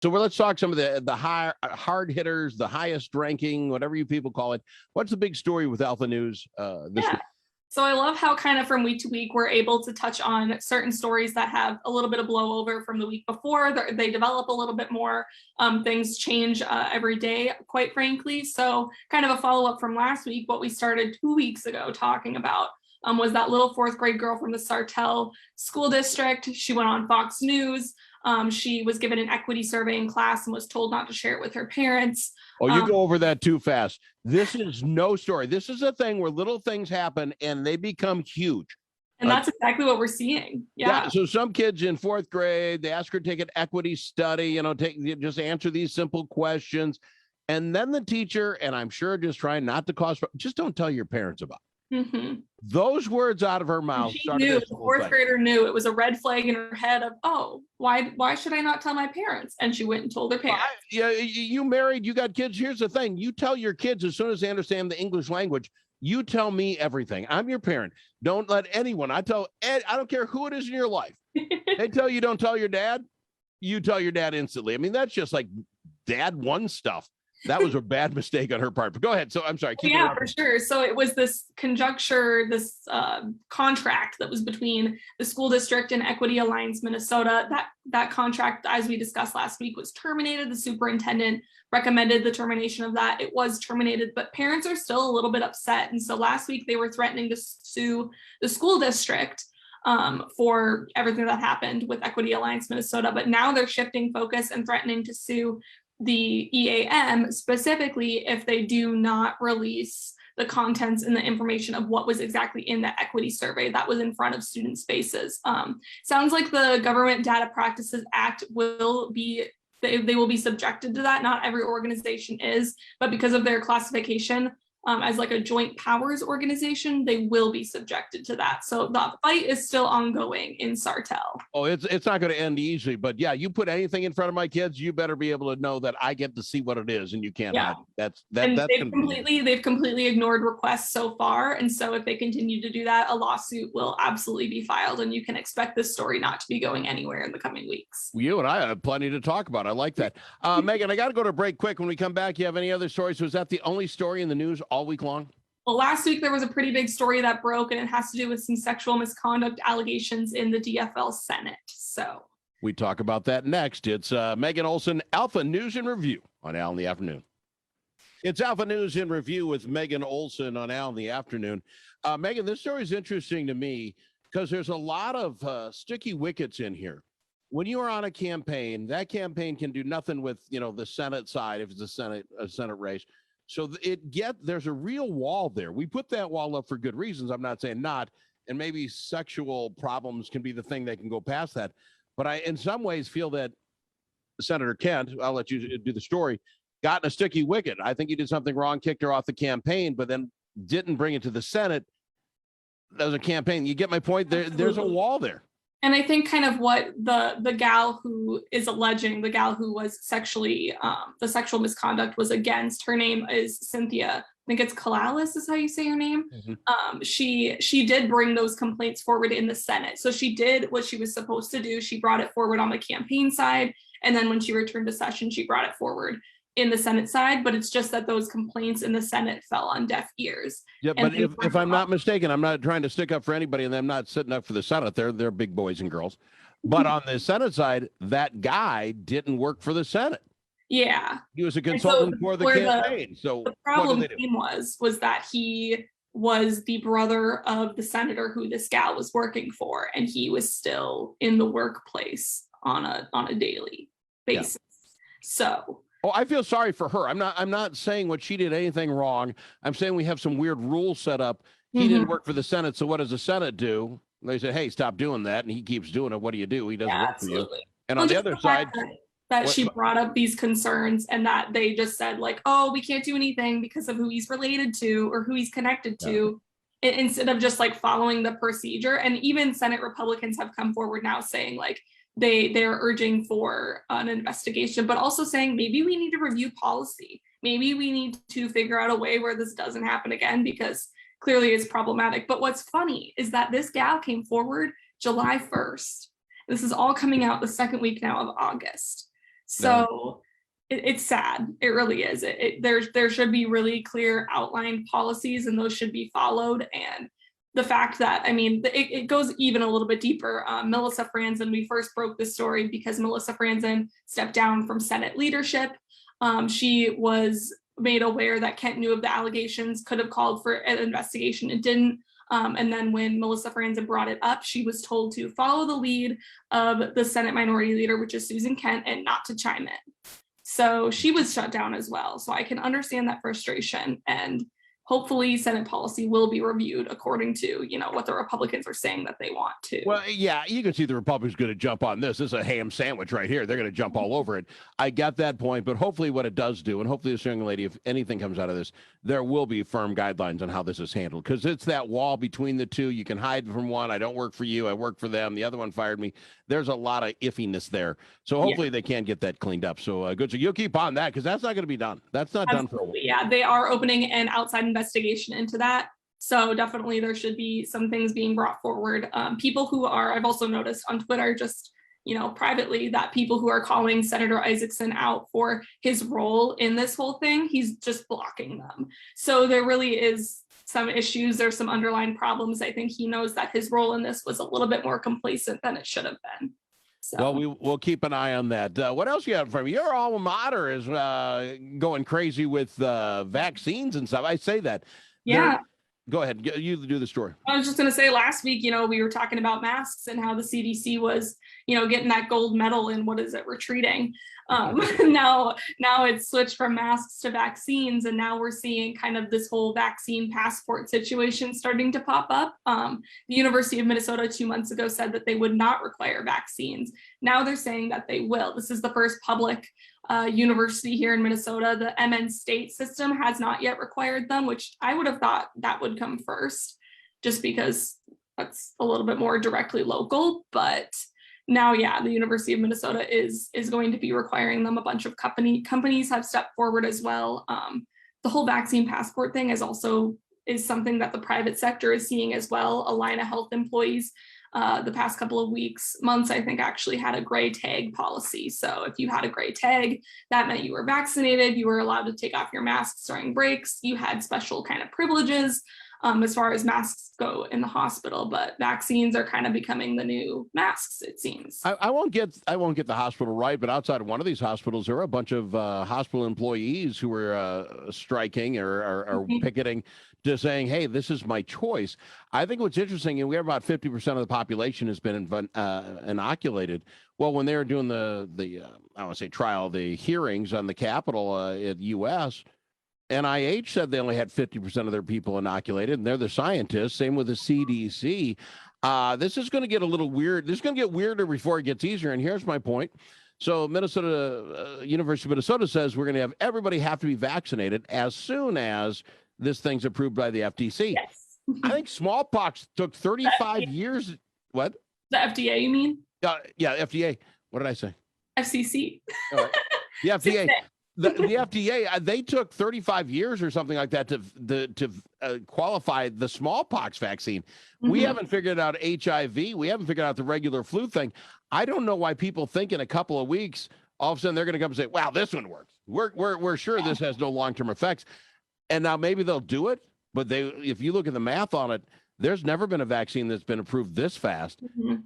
So let's talk some of the hard hitters, the highest ranking, whatever you people call it. What's the big story with Alpha News this week? So I love how kind of from week to week, we're able to touch on certain stories that have a little bit of blowover from the week before. They develop a little bit more. Things change every day, quite frankly. So kind of a follow-up from last week, what we started 2 weeks ago talking about was that little fourth grade girl from the Sartell School District. She went on Fox News. She was given an equity survey in class and was told not to share it with her parents. Oh, you go over that too fast. This is no story. This is a thing where little things happen and they become huge. And that's exactly what we're seeing. Yeah. So some kids in fourth grade, they ask her to take an equity study, just answer these simple questions. And then the teacher, and I'm sure just trying not to cause, just don't tell your parents about it. Mm-hmm. Those words out of her mouth. She knew, the fourth grader knew it was a red flag in her head of, oh, why should I not tell my parents? And she went and told her parents. You married, you got kids. Here's the thing. You tell your kids as soon as they understand the English language, you tell me everything. I'm your parent. Don't let anyone, I don't care who it is in your life. They tell you don't tell your dad, you tell your dad instantly. I mean, that's just like dad one stuff. That was a bad mistake on her part. But go ahead. So I'm sorry. Yeah, for sure. So it was this conjuncture, this contract that was between the school district and Equity Alliance Minnesota. That contract, as we discussed last week, was terminated. The superintendent recommended the termination of that. It was terminated, but parents are still a little bit upset. And so last week they were threatening to sue the school district for everything that happened with Equity Alliance Minnesota. But now they're shifting focus and threatening to sue the EAM specifically if they do not release the contents and the information of what was exactly in the equity survey that was in front of student spaces. Sounds like the Government Data Practices Act will be, they will be subjected to that. Not every organization is, but because of their classification as like a joint powers organization, they will be subjected to that. So the fight is still ongoing in Sartell. Oh, it's not going to end easily, but yeah, you put anything in front of my kids, you better be able to know that I get to see what it is, and you can't hide it. They've completely ignored requests so far, and so if they continue to do that, a lawsuit will absolutely be filed, and you can expect this story not to be going anywhere in the coming weeks. You and I have plenty to talk about. I like that. Megan, I got to go to break quick. When we come back, you have any other stories? Was that the only story in the news all week long? Well, last week there was a pretty big story that broke, and it has to do with some sexual misconduct allegations in the DFL Senate. So we talk about that next. It's Megan Olson, Alpha News in Review on Al in the Afternoon. It's Alpha News in Review with Megan Olson on Al in the Afternoon. Megan, this story is interesting to me because there's a lot of sticky wickets in here. When you are on a campaign, that campaign can do nothing with, the Senate side if it's a Senate race. So there's a real wall there. We put that wall up for good reasons. I'm not saying not, and maybe sexual problems can be the thing that can go past that. But I, in some ways, feel that Senator Kent, I'll let you do the story, got in a sticky wicket. I think he did something wrong, kicked her off the campaign, but then didn't bring it to the Senate. That was a campaign. You get my point? There's a wall there. And I think kind of what the gal who is alleging, the gal who was sexually, the sexual misconduct was against, her name is Cynthia. I think it's Kalalis is how you say her name. Mm-hmm. She did bring those complaints forward in the Senate. So she did what she was supposed to do. She brought it forward on the campaign side. And then when she returned to session, she brought it forward in the Senate side, but it's just that those complaints in the Senate fell on deaf ears. Yeah, but if I'm not mistaken, I'm not trying to stick up for anybody, and I'm not sitting up for the Senate. They're big boys and girls. But on the Senate side, that guy didn't work for the Senate. Yeah. He was a consultant for the campaign. So the problem was that he was the brother of the senator who this gal was working for, and he was still in the workplace on a daily basis. Yeah. So I feel sorry for her. I'm not saying what she did anything wrong. I'm saying we have some weird rules set up. He didn't work for the Senate, so what does the Senate do? They say, hey, stop doing that, and he keeps doing it. What do? He doesn't work for you. And on the other side, that she brought up these concerns and that they just said like, oh, we can't do anything because of who he's related to or who he's connected to, instead of just like following the procedure. And even Senate Republicans have come forward now saying like, they're urging for an investigation, but also saying maybe we need to review policy. Maybe we need to figure out a way where this doesn't happen again, because clearly it's problematic. But what's funny is that this gal came forward July 1st. This is all coming out the second week now of August. So it's sad. It really is. There should be really clear outlined policies, and those should be followed. And the fact that, I mean, it goes even a little bit deeper. Melissa Franzen, we first broke this story because Melissa Franzen stepped down from Senate leadership. She was made aware that Kent knew of the allegations, could have called for an investigation. It didn't. And then when Melissa Franzen brought it up, she was told to follow the lead of the Senate Minority Leader, which is Susan Kent, and not to chime in. So she was shut down as well. So I can understand that frustration, and hopefully Senate policy will be reviewed according to, what the Republicans are saying that they want to. Well, yeah, you can see the Republicans going to jump on this. This is a ham sandwich right here. They're going to jump all over it. I got that point, but hopefully what it does do, and hopefully this young lady, if anything comes out of this, there will be firm guidelines on how this is handled, because it's that wall between the two. You can hide from one. I don't work for you. I work for them. The other one fired me. There's a lot of iffiness there. So hopefully they can get that cleaned up. So good. So you'll keep on that, because that's not going to be done. That's not done for a while. Yeah, they are opening an outside investigation into that. So definitely there should be some things being brought forward. People who are, I've also noticed on Twitter, just, privately, that people who are calling Senator Isaacson out for his role in this whole thing, he's just blocking them. So there really is some issues. There's some underlying problems. I think he knows that his role in this was a little bit more complacent than it should have been. So. Well, we'll keep an eye on that. What else you have from you? Your alma mater is going crazy with vaccines and stuff. I say that. Yeah. Go ahead. You do the story. I was just going to say, last week, we were talking about masks and how the CDC was, getting that gold medal in, retreating. Now it's switched from masks to vaccines, and now we're seeing kind of this whole vaccine passport situation starting to pop up. The University of Minnesota 2 months ago said that they would not require vaccines. Now they're saying that they will. This is the first public university here in Minnesota. The MN state system has not yet required them, which I would have thought that would come first, just because that's a little bit more directly local. But now, the University of Minnesota is going to be requiring them. A bunch of companies have stepped forward as well. The whole vaccine passport thing is something that the private sector is seeing as well. A line of health employees the past couple of months, I think, actually had a gray tag policy. So if you had a gray tag, that meant you were vaccinated, you were allowed to take off your masks during breaks, you had special kind of privileges as far as masks go in the hospital. But vaccines are kind of becoming the new masks, it seems. I won't get the hospital right, but outside of one of these hospitals, there are a bunch of hospital employees who are striking or picketing, just saying, hey, this is my choice. I think what's interesting, and we have about 50% of the population has been inoculated. Well, when they were doing the I don't want to say trial, the hearings on the Capitol at U.S., NIH said they only had 50% of their people inoculated, and they're the scientists. Same with the CDC. This is going to get a little weird. This is going to get weirder before it gets easier, and here's my point. So University of Minnesota says we're going to have everybody have to be vaccinated as soon as this thing's approved by the FTC. Yes. I think smallpox took 35 years. What? The FDA, you mean? Yeah, FDA. What did I say? FCC. All right. The FDA. The FDA, they took 35 years or something like that to qualify the smallpox vaccine. Mm-hmm. We haven't figured out HIV. We haven't figured out the regular flu thing. I don't know why people think in a couple of weeks, all of a sudden they're going to come and say, wow, this one works. We're sure this has no long-term effects. And now maybe they'll do it. But if you look at the math on it, there's never been a vaccine that's been approved this fast. Mm-hmm.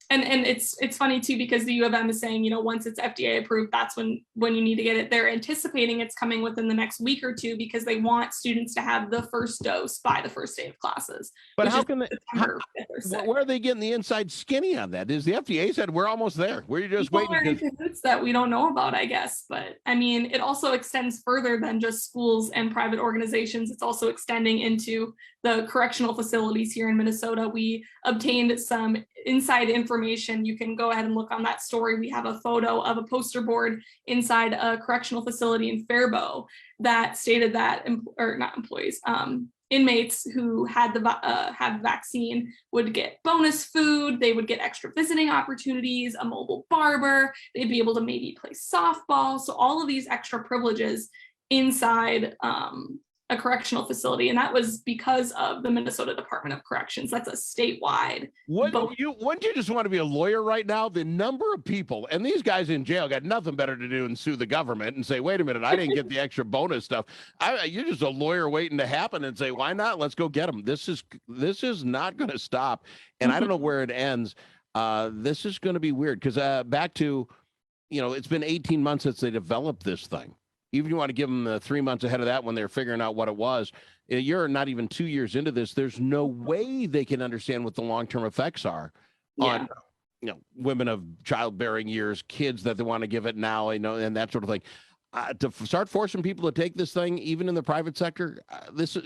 And it's funny too, because the U of M is saying, once it's FDA approved, that's when you need to get it. They're anticipating it's coming within the next week or two, because they want students to have the first dose by the first day of classes. But how can where are they getting the inside skinny on that? Is the FDA said we're almost there? We're just waiting. It's that we don't know about, I guess. But I mean, it also extends further than just schools and private organizations. It's also extending into the correctional facilities here in Minnesota. We obtained some inside information. You can go ahead and look on that story. We have a photo of a poster board inside a correctional facility in Faribault that stated that, or not employees, inmates who had the vaccine would get bonus food. They would get extra visiting opportunities, a mobile barber. They'd be able to maybe play softball. So all of these extra privileges inside a correctional facility, and that was because of the Minnesota Department of Corrections. That's a statewide. Wouldn't you just want to be a lawyer right now? The number of people, and these guys in jail got nothing better to do than sue the government and say, wait a minute, I didn't get the extra bonus stuff. You're just a lawyer waiting to happen and say, why not? Let's go get them. This is not going to stop. And I don't know where it ends. This is going to be weird because back to, it's been 18 months since they developed this thing. Even if you want to give them the 3 months ahead of that when they're figuring out what it was, you're not even 2 years into this. There's no way they can understand what the long-term effects are on, women of childbearing years, kids that they want to give it now, and that sort of thing. To start forcing people to take this thing, even in the private sector,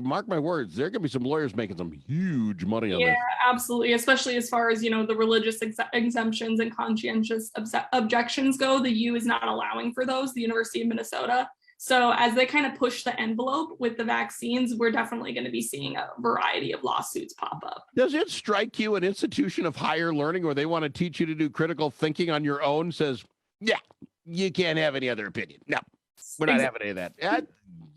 mark my words, there are going to be some lawyers making some huge money on this. Yeah, absolutely. Especially as far as, the religious exemptions and conscientious objections go, the U is not allowing for those, the University of Minnesota. So as they kind of push the envelope with the vaccines, we're definitely going to be seeing a variety of lawsuits pop up. Does it strike you an institution of higher learning where they want to teach you to do critical thinking on your own says, yeah, you can't have any other opinion? No, we're not having any of that.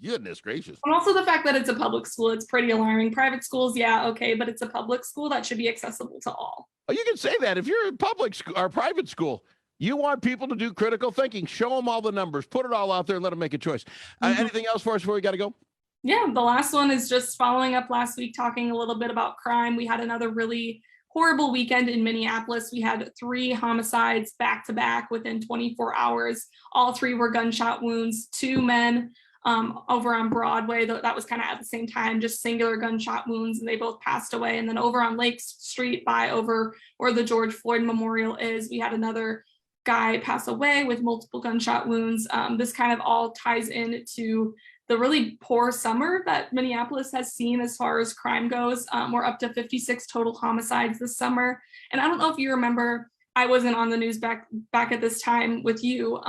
Goodness gracious. And also the fact that it's a public school, it's pretty alarming. Private schools, yeah, okay, but it's a public school that should be accessible to all. Oh, you can say that. If you're in public school or private school, you want people to do critical thinking. Show them all the numbers. Put it all out there and let them make a choice. Anything else for us before we got to go? Yeah, the last one is just following up last week, talking a little bit about crime. We had another really horrible weekend in Minneapolis. We had 3 homicides back to back within 24 hours. All 3 were gunshot wounds. 2 men over on Broadway, that was kind of at the same time, just singular gunshot wounds, and they both passed away. And then over on Lake Street by over where the George Floyd Memorial is, we had another guy pass away with multiple gunshot wounds. This kind of all ties into the really poor summer that Minneapolis has seen as far as crime goes. We're up to 56 total homicides this summer. And I don't know if you remember, I wasn't on the news back at this time with you,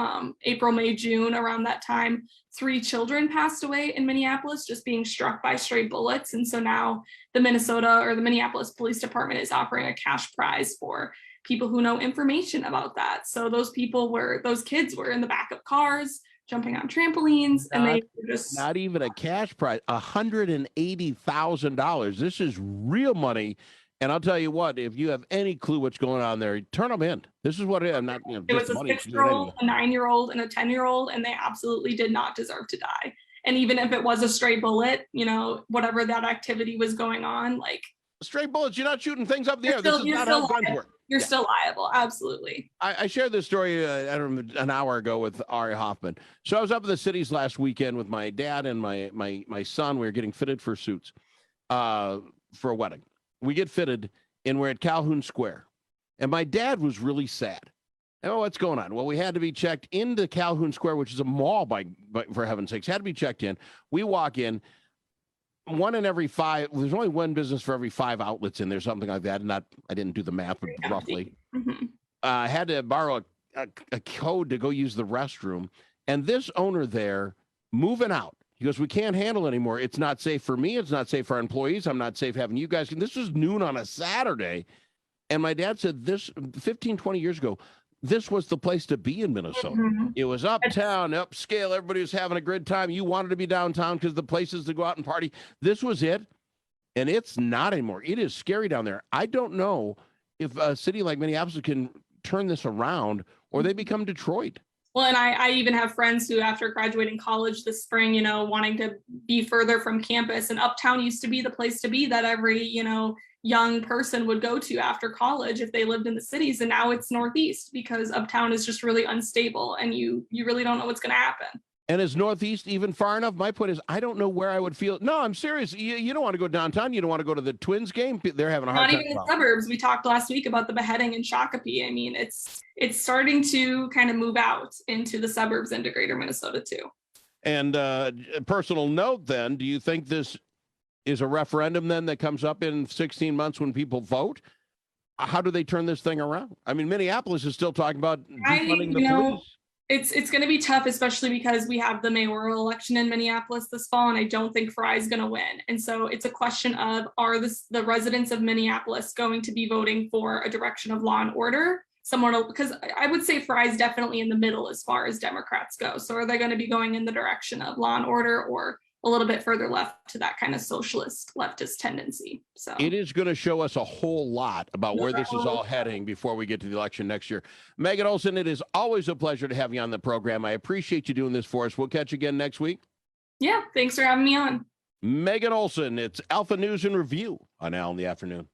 April, May, June, around that time, 3 children passed away in Minneapolis just being struck by stray bullets. And so now the Minneapolis Police Department is offering a cash prize for people who know information about that. So those kids were in the back of cars, jumping on trampolines, and they were just not even a cash prize, $180,000. This is real money. And I'll tell you what, if you have any clue what's going on there, turn them in. This is what it is. I'm not, it was a 6-year-old, a 9-year-old, and a 10-year-old, and they absolutely did not deserve to die. And even if it was a stray bullet, whatever that activity was going on, like stray bullets, you're not shooting things up in the air. This is not how guns work. You're still liable. Absolutely. I shared this story an hour ago with Ari Hoffman. So I was up in the cities last weekend with my dad and my son. We were getting fitted for suits for a wedding. We get fitted and we're at Calhoun Square. And my dad was really sad. Oh, what's going on? Well, we had to be checked into Calhoun Square, which is a mall for heaven's sakes. Had to be checked in. We walk in. 1 in every 5, there's only one business for every 5 outlets in there, something like that. I didn't do the math, but roughly. I had to borrow a code to go use the restroom. And this owner there, moving out, he goes, we can't handle it anymore. It's not safe for me. It's not safe for our employees. I'm not safe having you guys. And this was noon on a Saturday. And my dad said this 15, 20 years ago, this was the place to be in Minnesota. It was uptown, upscale. Everybody was having a good time. You wanted to be downtown because the places to go out and party. This was it. And it's not anymore. It is scary down there. I don't know if a city like Minneapolis can turn this around or they become Detroit. Well, and I even have friends who, after graduating college this spring, wanting to be further from campus, and uptown used to be the place to be that every, young person would go to after college if they lived in the cities. And now it's Northeast because uptown is just really unstable and you really don't know what's going to happen. And is Northeast even far enough? My point is, I don't know where I would feel. No, I'm serious. You don't want to go downtown. You don't want to go to the Twins game. They're having a hard time. Not even the suburbs. We talked last week about the beheading in Shakopee. I mean, it's starting to kind of move out into the suburbs into greater Minnesota too. And a personal note then, do you think this is a referendum then that comes up in 16 months when people vote? How do they turn this thing around? I mean, Minneapolis is still talking about defunding the police. It's going to be tough, especially because we have the mayoral election in Minneapolis this fall, and I don't think Fry is going to win. And so it's a question of, are the residents of Minneapolis going to be voting for a direction of law and order? Because I would say Fry is definitely in the middle as far as Democrats go. So are they going to be going in the direction of law and order or a little bit further left to that kind of socialist leftist tendency. So it is going to show us a whole lot about where this is all heading before we get to the election next year. Megan Olson, it is always a pleasure to have you on the program. I appreciate you doing this for us. We'll catch you again next week. Yeah, thanks for having me on. Megan Olson, it's Alpha News and Review on Al in the Afternoon.